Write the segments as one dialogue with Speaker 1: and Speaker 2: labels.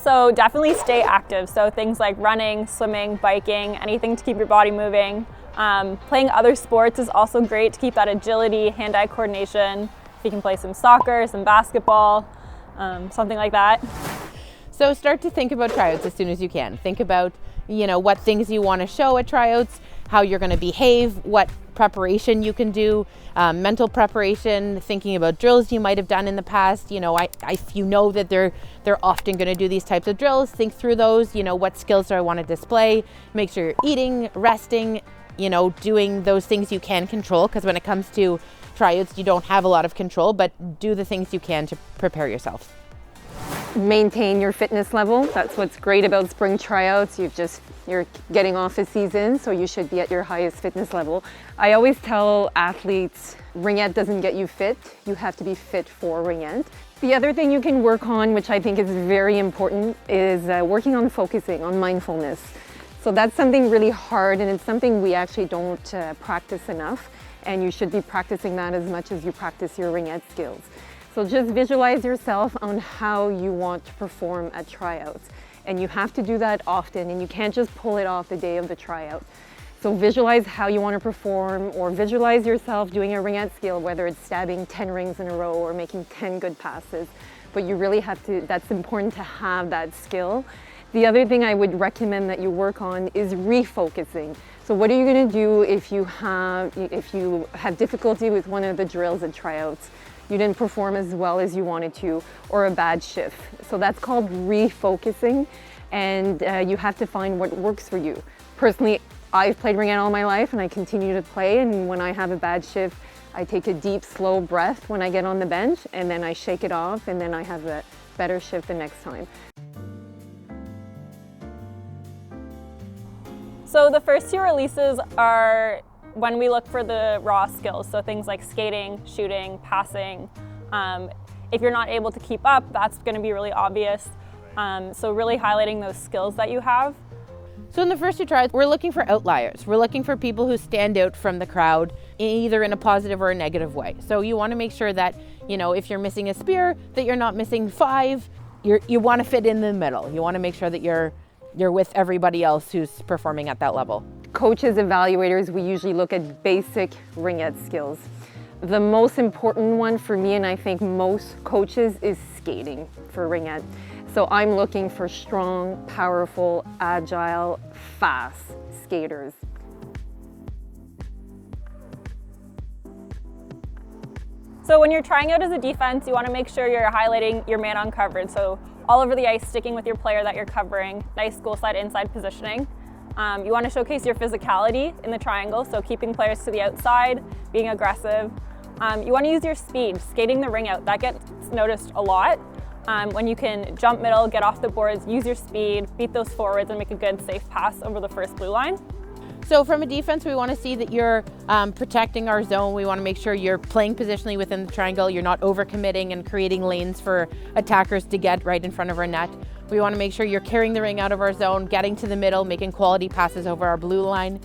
Speaker 1: So definitely stay active. So things like running, swimming, biking, anything to keep your body moving. Playing other sports is also great to keep that agility, hand-eye coordination. If you can play some soccer, some basketball, something like that.
Speaker 2: So start to think about tryouts as soon as you can. Think about, what things you want to show at tryouts, how you're going to behave, what preparation you can do, mental preparation, thinking about drills you might have done in the past. If you know that they're often going to do these types of drills, think through those. What skills do I want to display? Make sure you're eating, resting, doing those things you can control, because when it comes to tryouts, you don't have a lot of control, but do the things you can to prepare yourself.
Speaker 3: Maintain your fitness level. That's what's great about spring tryouts. You're getting off a season, so you should be at your highest fitness level. I always tell athletes, Ringette doesn't get you fit. You have to be fit for Ringette. The other thing you can work on, which I think is very important, is working on focusing, on mindfulness. So that's something really hard, and it's something we actually don't practice enough, and you should be practicing that as much as you practice your Ringette skills. So just visualize yourself on how you want to perform at tryouts. And you have to do that often, and you can't just pull it off the day of the tryout. So visualize how you want to perform, or visualize yourself doing a Ringette skill, whether it's stabbing 10 rings in a row or making 10 good passes. But you really have to, that's important to have that skill. The other thing I would recommend that you work on is refocusing. So what are you going to do if you have difficulty with one of the drills at tryouts? You didn't perform as well as you wanted to, or a bad shift. So that's called refocusing, and you have to find what works for you. Personally, I've played Ringette all my life, and I continue to play, and when I have a bad shift, I take a deep, slow breath when I get on the bench, and then I shake it off, and then I have a better shift the next time.
Speaker 1: So the first two releases are when we look for the raw skills, so things like skating, shooting, passing. If you're not able to keep up, that's going to be really obvious. So really highlighting those skills that you have.
Speaker 2: So in the first two tries, we're looking for outliers. We're looking for people who stand out from the crowd, either in a positive or a negative way. So you want to make sure that, if you're missing a spear, that you're not missing 5. You want to fit in the middle. You want to make sure that you're with everybody else who's performing at that level.
Speaker 3: Coaches, evaluators, we usually look at basic Ringette skills. The most important one for me, and I think most coaches, is skating for Ringette. So I'm looking for strong, powerful, agile, fast skaters.
Speaker 1: So when you're trying out as a defense, you want to make sure you're highlighting your man on coverage. So all over the ice, sticking with your player that you're covering, nice goal side, inside positioning. You want to showcase your physicality in the triangle, so keeping players to the outside, being aggressive. You want to use your speed, skating the ring out. That gets noticed a lot. When you can jump middle, get off the boards, use your speed, beat those forwards, and make a good safe pass over the first blue line.
Speaker 2: So from a defense, we want to see that you're protecting our zone. We want to make sure you're playing positionally within the triangle. You're not overcommitting and creating lanes for attackers to get right in front of our net. We want to make sure you're carrying the ring out of our zone, getting to the middle, making quality passes over our blue line.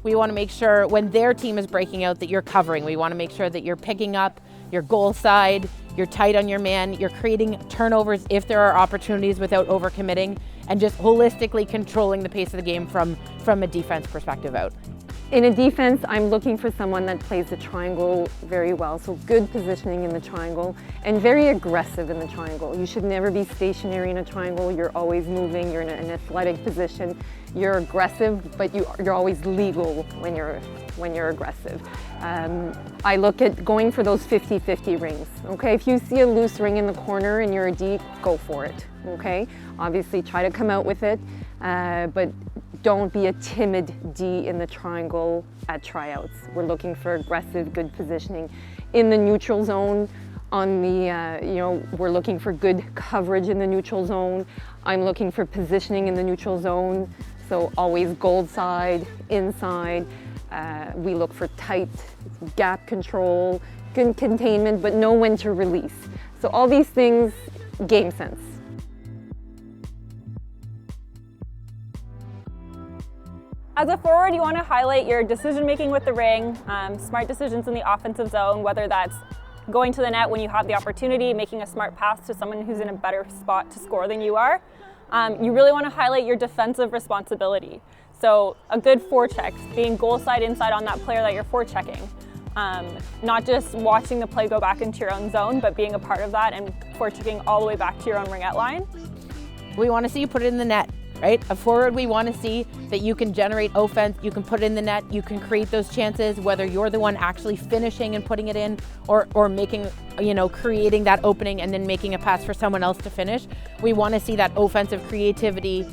Speaker 2: We want to make sure when their team is breaking out that you're covering. We want to make sure that you're picking up your goal side, you're tight on your man, you're creating turnovers if there are opportunities without overcommitting, and just holistically controlling the pace of the game from a defense perspective out.
Speaker 3: In a defense, I'm looking for someone that plays the triangle very well. So good positioning in the triangle and very aggressive in the triangle. You should never be stationary in a triangle. You're always moving, you're in an athletic position. You're aggressive, but you're always legal when you're aggressive. I look at going for those 50-50 rings, okay? If you see a loose ring in the corner and you're a D, go for it, okay? Obviously try to come out with it, but don't be a timid D in the triangle at tryouts. We're looking for aggressive, good positioning. In the neutral zone, on the, we're looking for good coverage in the neutral zone. I'm looking for positioning in the neutral zone. So always gold side, inside. We look for tight gap control, good containment, but know when to release. So all these things, game sense.
Speaker 1: As a forward, you want to highlight your decision making with the ring, smart decisions in the offensive zone, whether that's going to the net when you have the opportunity, making a smart pass to someone who's in a better spot to score than you are. You really want to highlight your defensive responsibility. So a good forecheck, being goal side inside on that player that you're forechecking. Not just watching the play go back into your own zone, but being a part of that and forechecking all the way back to your own ringette line.
Speaker 2: We want to see you put it in the net, right? A forward, we want to see that you can generate offense, you can put it in the net, you can create those chances, whether you're the one actually finishing and putting it in or making, creating that opening and then making a pass for someone else to finish. We want to see that offensive creativity.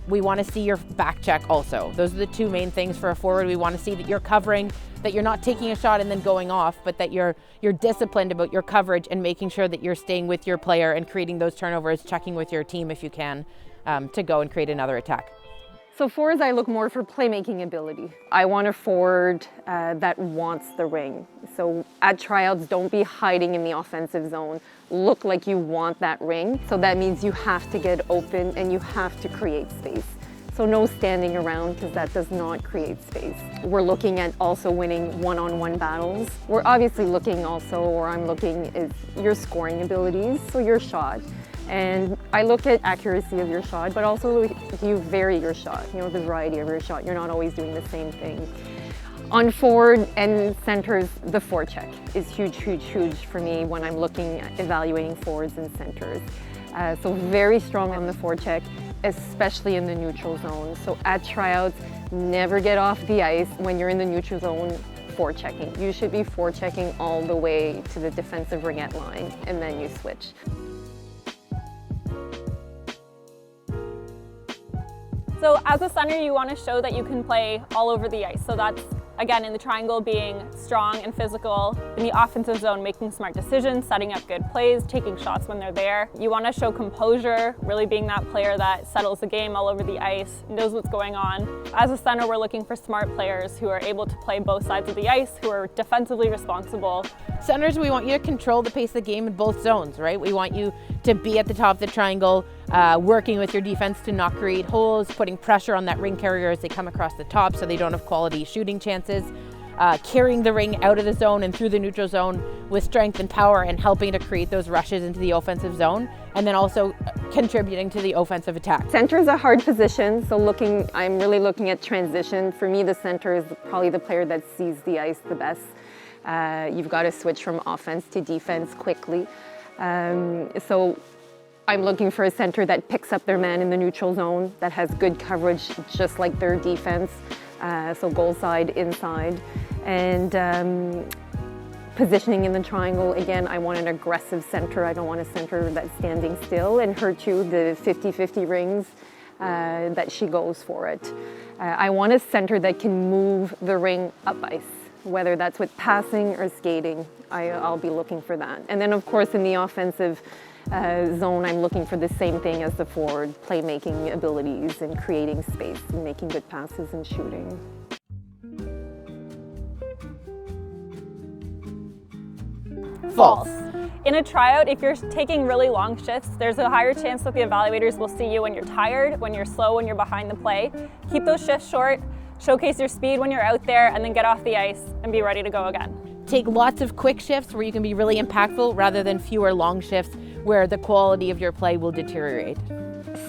Speaker 2: We want to see your back check also. Those are the two main things for a forward. We want to see that you're covering, that you're not taking a shot and then going off, but that you're disciplined about your coverage and making sure that you're staying with your player and creating those turnovers, checking with your team if you can, to go and create another attack.
Speaker 3: So forwards, I look more for playmaking ability. I want a forward that wants the ring. So at tryouts, don't be hiding in the offensive zone. Look like you want that ring. So that means you have to get open and you have to create space. So no standing around, because that does not create space. We're looking at also winning one-on-one battles. We're obviously looking also, or I'm looking, is your scoring abilities, so your shot. And I look at accuracy of your shot, but also do you vary your shot, the variety of your shot. You're not always doing the same thing. On forward and centers, the forecheck is huge, huge, huge for me when I'm looking at evaluating forwards and centers. So very strong on the forecheck, especially in the neutral zone. So at tryouts, never get off the ice when you're in the neutral zone forechecking. You should be forechecking all the way to the defensive ringette line, and then you switch.
Speaker 1: So as a center, you want to show that you can play all over the ice. So that's, again, in the triangle, being strong and physical. In the offensive zone, making smart decisions, setting up good plays, taking shots when they're there. You want to show composure, really being that player that settles the game all over the ice, knows what's going on. As a center, we're looking for smart players who are able to play both sides of the ice, who are defensively responsible.
Speaker 2: Centers, we want you to control the pace of the game in both zones, right? We want you to be at the top of the triangle, working with your defense to not create holes, putting pressure on that ring carrier as they come across the top so they don't have quality shooting chances, carrying the ring out of the zone and through the neutral zone with strength and power and helping to create those rushes into the offensive zone, and then also contributing to the offensive attack.
Speaker 3: Center is a hard position, so I'm really looking at transition. For me, the center is probably the player that sees the ice the best. You've got to switch from offense to defense quickly. So I'm looking for a center that picks up their man in the neutral zone, that has good coverage, just like their defense. So goal side, inside. And positioning in the triangle, again, I want an aggressive center. I don't want a center that's standing still and hurt you, the 50-50 rings, that she goes for it. I want a center that can move the ring up ice, whether that's with passing or skating. I'll be looking for that. And then, of course, in the offensive zone, I'm looking for the same thing as the forward, playmaking abilities and creating space and making good passes and shooting.
Speaker 1: False. In a tryout, if you're taking really long shifts, there's a higher chance that the evaluators will see you when you're tired, when you're slow, when you're behind the play. Keep those shifts short, showcase your speed when you're out there, and then get off the ice and be ready to go again.
Speaker 2: Take lots of quick shifts where you can be really impactful rather than fewer long shifts where the quality of your play will deteriorate.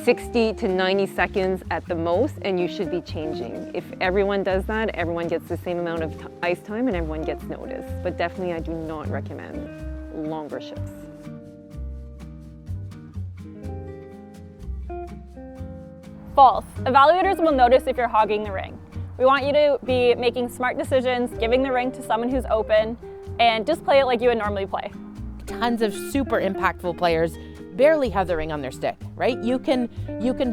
Speaker 3: 60 to 90 seconds at the most, and you should be changing. If everyone does that, everyone gets the same amount of ice time and everyone gets noticed. But definitely I do not recommend longer shifts.
Speaker 1: False. Evaluators will notice if you're hogging the ring. We want you to be making smart decisions, giving the ring to someone who's open, and just play it like you would normally play.
Speaker 2: Tons of super impactful players barely have the ring on their stick, right? You can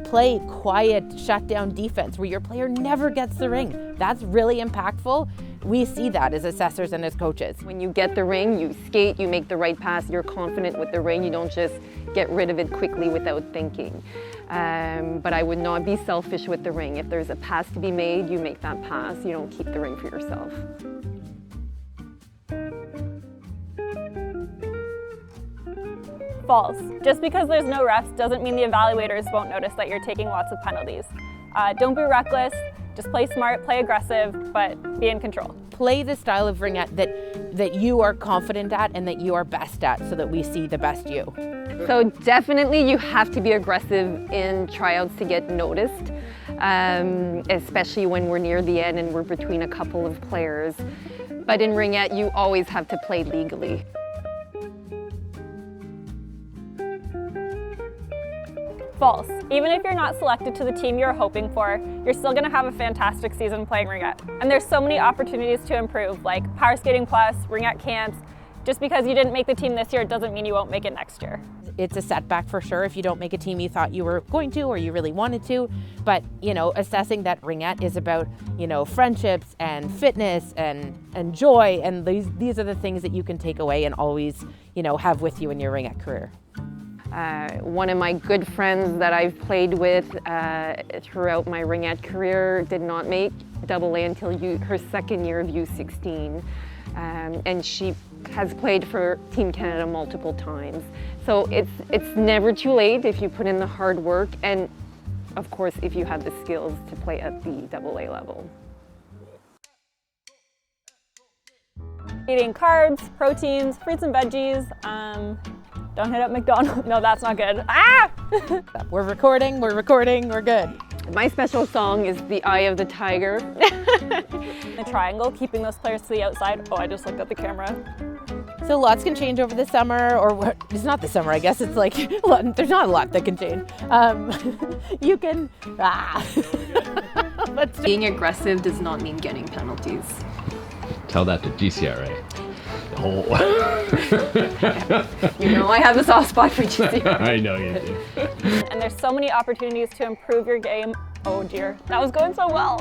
Speaker 2: play quiet, shutdown defense where your player never gets the ring. That's really impactful. We see that as assessors and as coaches.
Speaker 3: When you get the ring, you skate, you make the right pass, you're confident with the ring, you don't just get rid of it quickly without thinking. But I would not be selfish with the ring. If there's a pass to be made, you make that pass. You don't keep the ring for yourself.
Speaker 1: False. Just because there's no refs doesn't mean the evaluators won't notice that you're taking lots of penalties. Don't be reckless, just play smart, play aggressive, but be in control.
Speaker 2: Play the style of ringette that you are confident at and that you are best at, so that we see the best you.
Speaker 3: So definitely you have to be aggressive in tryouts to get noticed, especially when we're near the end and we're between a couple of players. But in Ringette, you always have to play legally.
Speaker 1: False. Even if you're not selected to the team you're hoping for, you're still going to have a fantastic season playing Ringette. And there's so many opportunities to improve, like Power Skating Plus, Ringette camps. Just because you didn't make the team this year, it doesn't mean you won't make it next year.
Speaker 2: It's a setback for sure if you don't make a team you thought you were going to or you really wanted to. But, assessing that Ringette is about, friendships and fitness and joy. And these are the things that you can take away and always, have with you in your Ringette career.
Speaker 3: One of my good friends that I've played with throughout my Ringette career did not make AA until her second year of U16. And she has played for Team Canada multiple times. So it's never too late if you put in the hard work, and of course if you have the skills to play at the AA level.
Speaker 1: Eating carbs, proteins, fruits and veggies. Don't hit up McDonald's. No, that's not good. Ah!
Speaker 2: We're recording, we're good.
Speaker 3: My special song is The Eye of the Tiger.
Speaker 1: The triangle, keeping those players to the outside. Oh, I just looked at the camera.
Speaker 2: So lots can change over the summer, or it's not the summer, I guess. It's like, there's not a lot that can change. You can,
Speaker 4: Being aggressive does not mean getting penalties.
Speaker 5: Tell that to GCRA. Oh.
Speaker 3: I have a soft spot for GCRA.
Speaker 5: I know you do.
Speaker 1: And there's so many opportunities to improve your game. Oh dear, that was going so well.